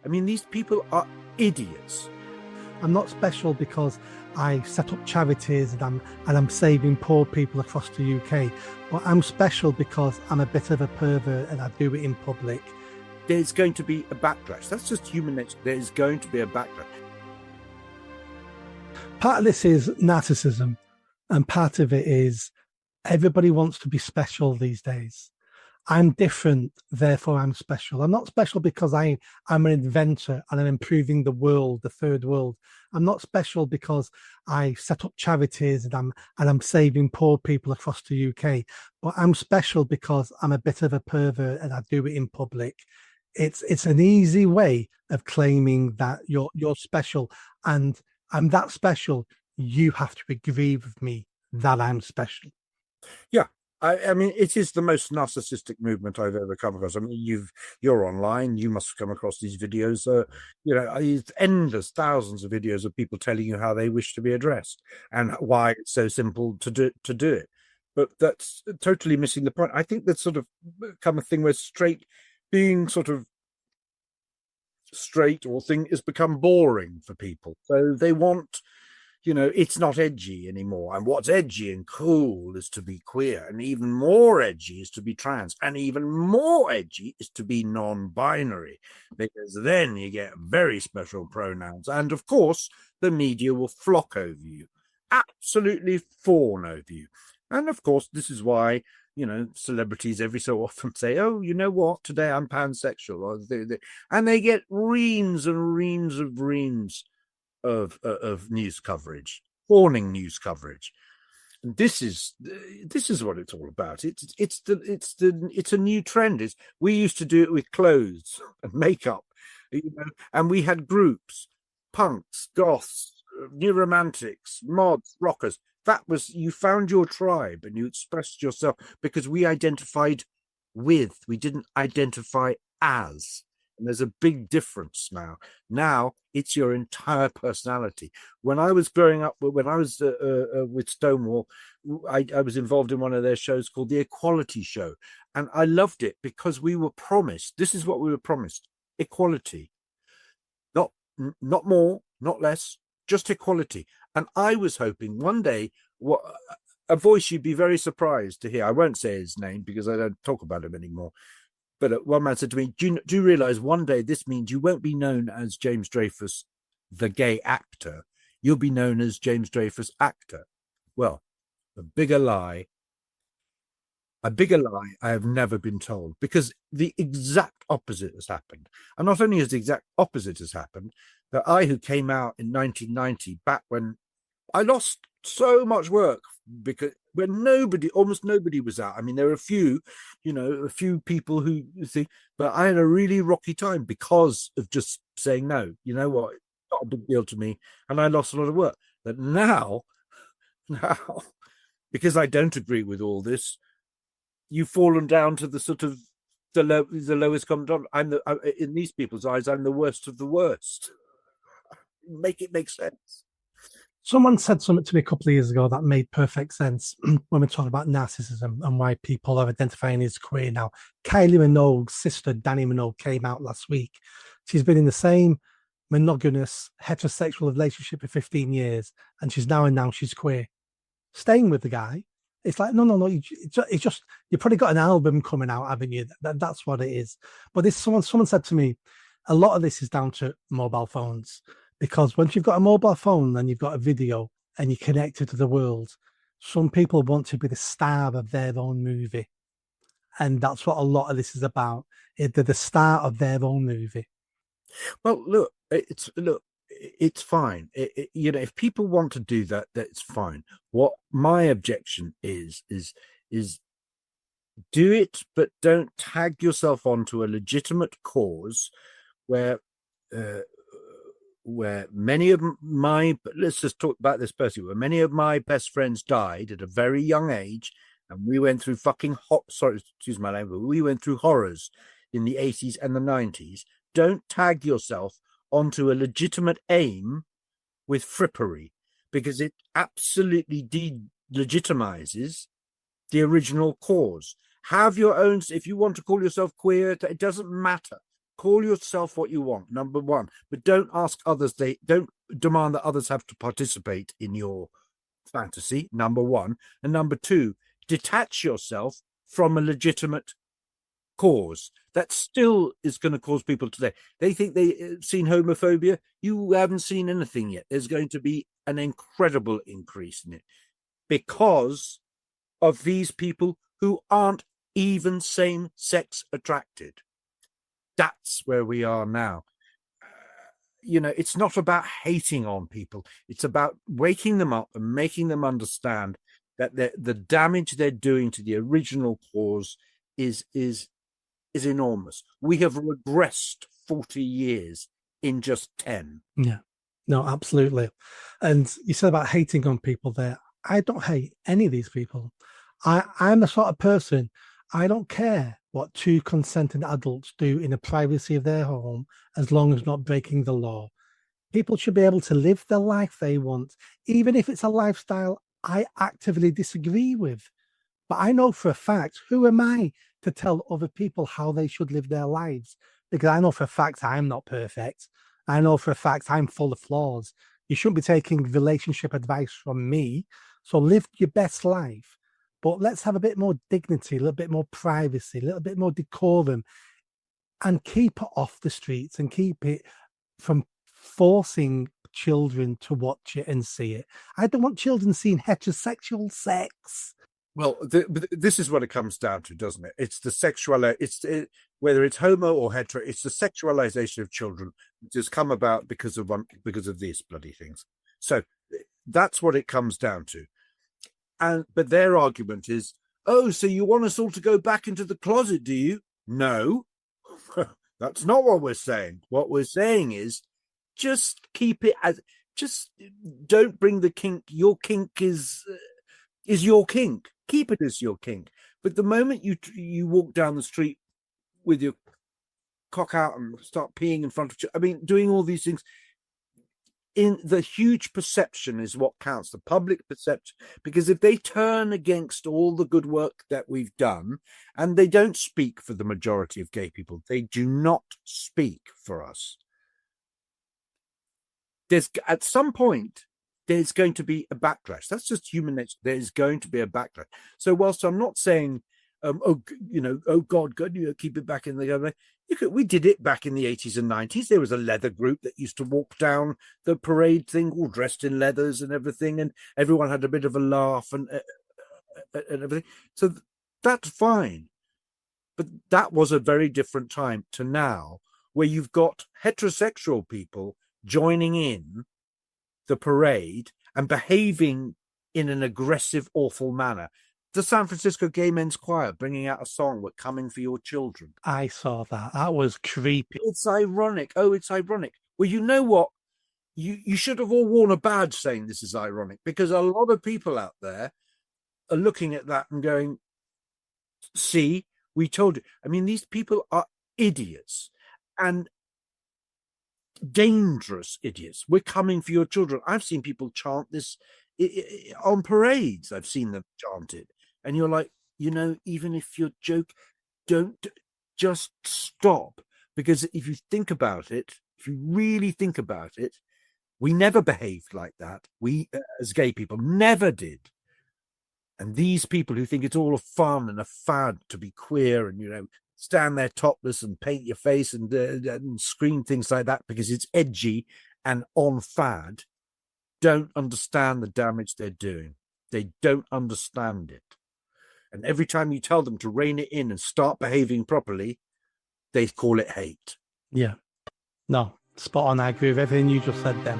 I mean, these people are idiots. I'm not special because I set up charities and I'm saving poor people across the UK. But I'm special because I'm a bit of a pervert and I do it in public. There's going to be a backlash. That's just human nature. There's going to be a backlash. Part of this is narcissism, and part of it is everybody wants to be special these days. I'm different, therefore I'm special. I'm not special because I'm an inventor and I'm improving the world, the third world. I'm not special because I set up charities and I'm saving poor people across the UK. But I'm special because I'm a bit of a pervert and I do it in public. It's an easy way of claiming that you're special, and I'm that special. You have to agree with me that I'm special. Yeah. I mean, it is the most narcissistic movement I've ever come across. I mean, you're online. You must have come across these videos. It's endless, thousands of videos of people telling you how they wish to be addressed and why it's so simple to do it. But that's totally missing the point. I think that's sort of become a thing where being sort of straight or thing has become boring for people. So they want. It's not edgy anymore. And what's edgy and cool is to be queer. And even more edgy is to be trans. And even more edgy is to be non-binary. Because then you get very special pronouns. And of course, the media will flock over you. Absolutely fawn over you. And of course, this is why, celebrities every so often say, oh, you know what? Today I'm pansexual. And they get reams and reams of news coverage, warning news coverage. And this is what it's all about. It's a new trend. We used to do it with clothes and makeup, and we had groups, punks, goths, new romantics, mods, rockers. That was, you found your tribe and you expressed yourself because we identified with, we didn't identify as. And there's a big difference now. Now it's your entire personality. When I was growing up, when I was with Stonewall, I was involved in one of their shows called The Equality Show. And I loved it because we were promised, this is what we were promised, equality. Not more, not less, just equality. And I was hoping one day, a voice you'd be very surprised to hear. I won't say his name because I don't talk about him anymore. But one man said to me, do you realize one day this means you won't be known as James Dreyfus, the gay actor. You'll be known as James Dreyfus, actor. Well, a bigger lie I have never been told, because the exact opposite has happened. And not only has the exact opposite has happened, that I, who came out in 1990, back when I lost so much work because when almost nobody was out. I mean, there were a few people who think, but I had a really rocky time because of just saying no. You know what? It's not a big deal to me, and I lost a lot of work. But now, because I don't agree with all this, you've fallen down to the sort of the lowest common. In these people's eyes, I'm the worst of the worst. Make it make sense. Someone said something to me a couple of years ago that made perfect sense when we talk about narcissism and why people are identifying as queer now. Kylie Minogue's sister, Dannii Minogue, came out last week. She's been in the same monogamous heterosexual relationship for 15 years, and she's now announced she's queer. Staying with the guy. It's like, no. It's just, you've probably got an album coming out, haven't you? That's what it is. But someone said to me, a lot of this is down to mobile phones. Because once you've got a mobile phone and you've got a video and you're connected to the world, some people want to be the star of their own movie. And that's what a lot of this is about. They're the star of their own movie. Well, look, it's fine. If people want to do that, that's fine. What my objection is do it, but don't tag yourself onto a legitimate cause where many of let's just talk about this personally, where many of my best friends died at a very young age, and we went through we went through horrors in the 80s and the 90s. Don't tag yourself onto a legitimate aim with frippery, because it absolutely delegitimizes the original cause. Have your own. If you want to call yourself queer, it doesn't matter. Call yourself what you want, number one, but don't ask others. They don't demand that others have to participate in your fantasy, number one. And number two, detach yourself from a legitimate cause that still is going to cause people today. They think they've seen homophobia. You haven't seen anything yet. There's going to be an incredible increase in it because of these people who aren't even same-sex attracted. That's where we are now. It's not about hating on people. It's about waking them up and making them understand that the damage they're doing to the original cause is enormous. We have regressed 40 years in just 10. Yeah, no, absolutely. And you said about hating on people there. I don't hate any of these people. I'm the sort of person, I don't care what two consenting adults do in the privacy of their home, as long as not breaking the law. People should be able to live the life they want, even if it's a lifestyle I actively disagree with. But I know for a fact, who am I to tell other people how they should live their lives? Because I know for a fact I'm not perfect. I know for a fact I'm full of flaws. You shouldn't be taking relationship advice from me. So live your best life. But let's have a bit more dignity, a little bit more privacy, a little bit more decorum, and keep it off the streets and keep it from forcing children to watch it and see it. I don't want children seeing heterosexual sex. Well, this is what it comes down to, doesn't it? It's the whether it's homo or hetero, it's the sexualization of children, which has come about because of these bloody things. So that's what it comes down to. But their argument is, oh, so you want us all to go back into the closet, do you? No, that's not what we're saying. What we're saying is just keep it just don't bring the kink. Your kink is your kink. Keep it as your kink. But the moment you walk down the street with your cock out and start peeing in front of doing all these things, in the huge perception is what counts, the public perception. Because if they turn against all the good work that we've done, and they don't speak for the majority of gay people, they do not speak for us. At some point, there's going to be a backlash. That's just human nature. There's going to be a backlash. So whilst I'm not saying, oh God, keep it back in the government. We did it back in the 80s and 90s. There was a leather group that used to walk down the parade thing, all dressed in leathers and everything, and everyone had a bit of a laugh and everything. So that's fine. But that was a very different time to now, where you've got heterosexual people joining in the parade and behaving in an aggressive, awful manner. The San Francisco Gay Men's Choir bringing out a song, "We're Coming for Your Children." I saw that. That was creepy. It's ironic. Oh, it's ironic. Well, you know what? You should have all worn a badge saying this is ironic, because a lot of people out there are looking at that and going, see, we told you. These people are idiots and dangerous idiots. We're coming for your children. I've seen people chant this on parades. I've seen them chant it. And you're like, even if you're joking, don't just stop. Because if you think about it, if you really think about it, we never behaved like that. We, as gay people, never did. And these people who think it's all a fun and a fad to be queer and, stand there topless and paint your face and scream things like that because it's edgy and on fad, don't understand the damage they're doing. They don't understand it. And every time you tell them to rein it in and start behaving properly, they call it hate. Yeah. No, spot on. I agree with everything you just said then.